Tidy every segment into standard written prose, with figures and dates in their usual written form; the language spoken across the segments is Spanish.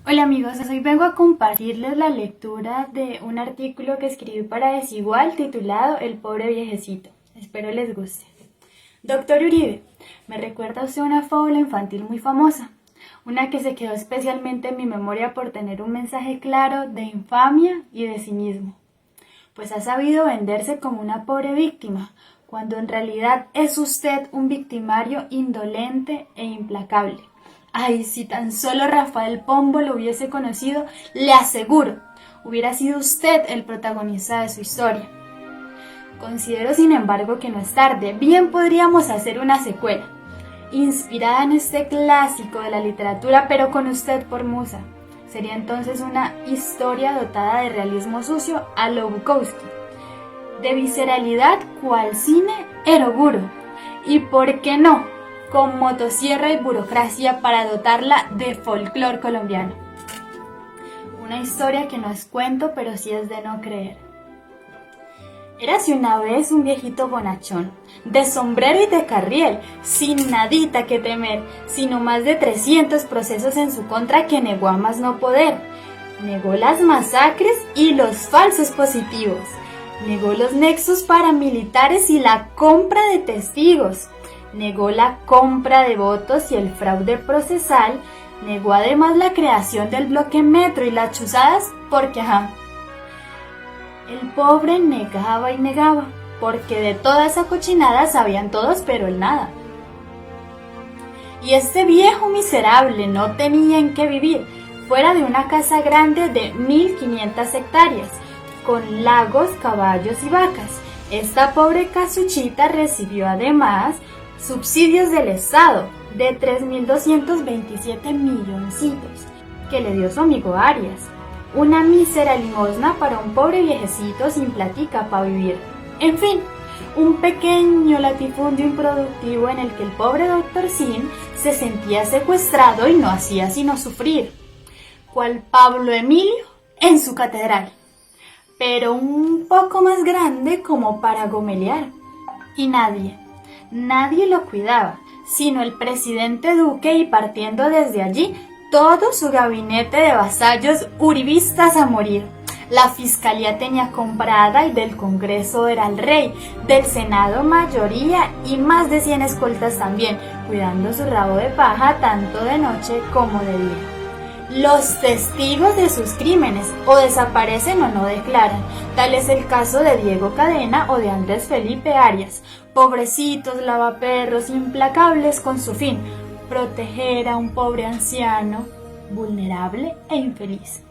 Hola amigos, hoy vengo a compartirles la lectura de un artículo que escribí para Desigual titulado El pobre viejecito. Espero les guste. Doctor Uribe, me recuerda usted una fábula infantil muy famosa, una que se quedó especialmente en mi memoria por tener un mensaje claro de infamia y de cinismo. Pues ha sabido venderse como una pobre víctima, cuando en realidad es usted un victimario indolente e implacable. Ay, si tan solo Rafael Pombo lo hubiese conocido, le aseguro, hubiera sido usted el protagonista de su historia. Considero, sin embargo, que no es tarde. Bien podríamos hacer una secuela, inspirada en este clásico de la literatura, pero con usted por musa. Sería entonces una historia dotada de realismo sucio a lo Bukowski, de visceralidad cual cine eroguro, y ¿por qué no?, con motosierra y burocracia para dotarla de folclore colombiano. Una historia que no es cuento, pero sí es de no creer. Érase una vez un viejito bonachón, de sombrero y de carriel, sin nadita que temer, sino más de 300 procesos en su contra que negó a más no poder. Negó las masacres y los falsos positivos. Negó los nexos paramilitares y la compra de testigos. Negó la compra de votos y el fraude procesal. Negó además la creación del bloque metro y las chuzadas porque el pobre negaba y negaba, porque de toda esa cochinada sabían todos, pero él nada. Y este viejo miserable no tenía en qué vivir, fuera de una casa grande de 1500 hectáreas, con lagos, caballos y vacas. Esta pobre casuchita recibió además subsidios del Estado de 3.227 milloncitos que le dio su amigo Arias. Una mísera limosna para un pobre viejecito sin platica para vivir. En fin, un pequeño latifundio improductivo en el que el pobre doctor Sin se sentía secuestrado y no hacía sino sufrir, cual Pablo Emilio en su catedral, pero un poco más grande como para gomelear. Y nadie lo cuidaba, sino el presidente Duque, y partiendo desde allí, todo su gabinete de vasallos uribistas a morir. La fiscalía tenía comprada y del Congreso era el rey, del Senado mayoría y más de 100 escoltas también, cuidando su rabo de paja tanto de noche como de día. Los testigos de sus crímenes o desaparecen o no declaran. Tal es el caso de Diego Cadena o de Andrés Felipe Arias, pobrecitos lavaperros implacables con su fin, proteger a un pobre anciano vulnerable e infeliz.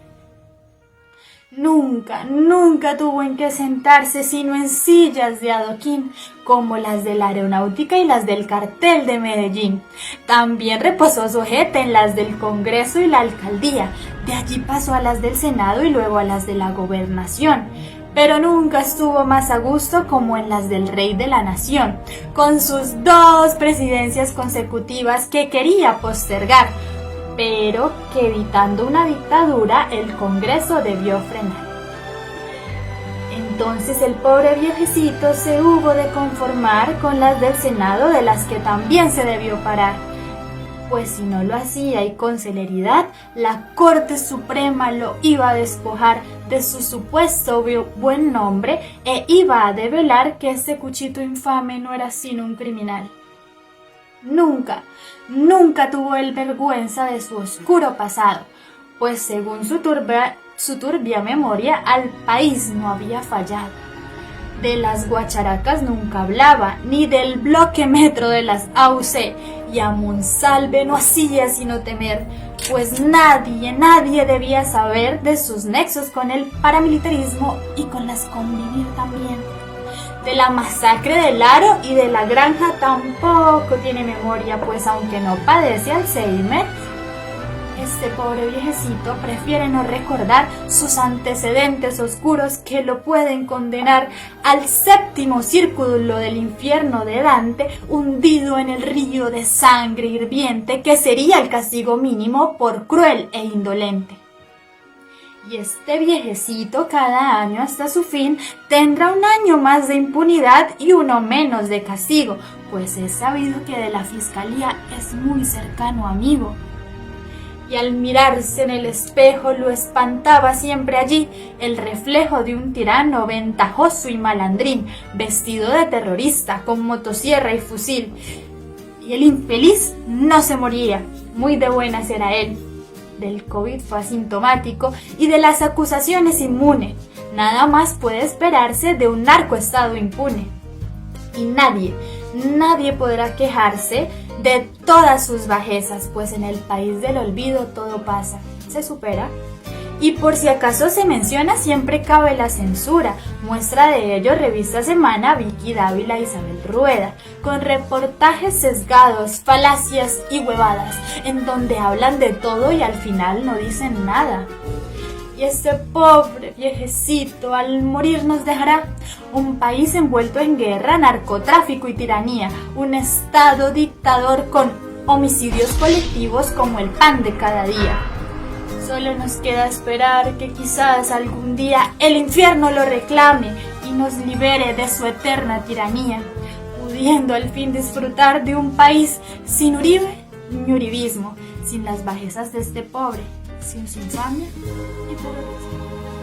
Nunca tuvo en qué sentarse sino en sillas de adoquín, como las de la aeronáutica y las del cartel de Medellín. También reposó su ojete en las del Congreso y la alcaldía, de allí pasó a las del Senado y luego a las de la gobernación. Pero nunca estuvo más a gusto como en las del rey de la nación, con sus 2 presidencias consecutivas que quería postergar, pero que evitando una dictadura el Congreso debió frenar. Entonces el pobre viejecito se hubo de conformar con las del Senado, de las que también se debió parar, pues si no lo hacía y con celeridad, la Corte Suprema lo iba a despojar de su supuesto buen nombre e iba a develar que este cuchito infame no era sino un criminal. Nunca tuvo él vergüenza de su oscuro pasado, pues según su turbia memoria al país no había fallado. De las guacharacas nunca hablaba, ni del bloque metro de las AUC, y a Monsalve no hacía sino temer, pues nadie debía saber de sus nexos con el paramilitarismo y con las convivir también. De la masacre del Aro y de la Granja tampoco tiene memoria, pues aunque no padece Alzheimer, este pobre viejecito prefiere no recordar sus antecedentes oscuros que lo pueden condenar al 7º círculo del infierno de Dante, hundido en el río de sangre hirviente, que sería el castigo mínimo por cruel e indolente. Y este viejecito cada año hasta su fin tendrá un año más de impunidad y uno menos de castigo, pues es sabido que de la fiscalía es muy cercano amigo. y al mirarse en el espejo lo espantaba siempre allí el reflejo de un tirano ventajoso y malandrín, vestido de terrorista, con motosierra y fusil. Y el infeliz no se moría, muy de buenas era él. Del COVID fue asintomático y de las acusaciones inmune. Nada más puede esperarse de un narcoestado impune. Y nadie podrá quejarse de todas sus bajezas, pues en el país del olvido todo pasa, se supera. Y por si acaso se menciona, siempre cabe la censura. Muestra de ello Revista Semana, Vicky Dávila, Isabel Rueda, con reportajes sesgados, falacias y huevadas, en donde hablan de todo y al final no dicen nada. Y este pobre viejecito al morir nos dejará un país envuelto en guerra, narcotráfico y tiranía, un estado dictador con homicidios colectivos como el pan de cada día. Solo nos queda esperar que quizás algún día el infierno lo reclame y nos libere de su eterna tiranía, pudiendo al fin disfrutar de un país sin Uribe ni uribismo, sin las bajezas de este pobre, sin su infamia y pobreza.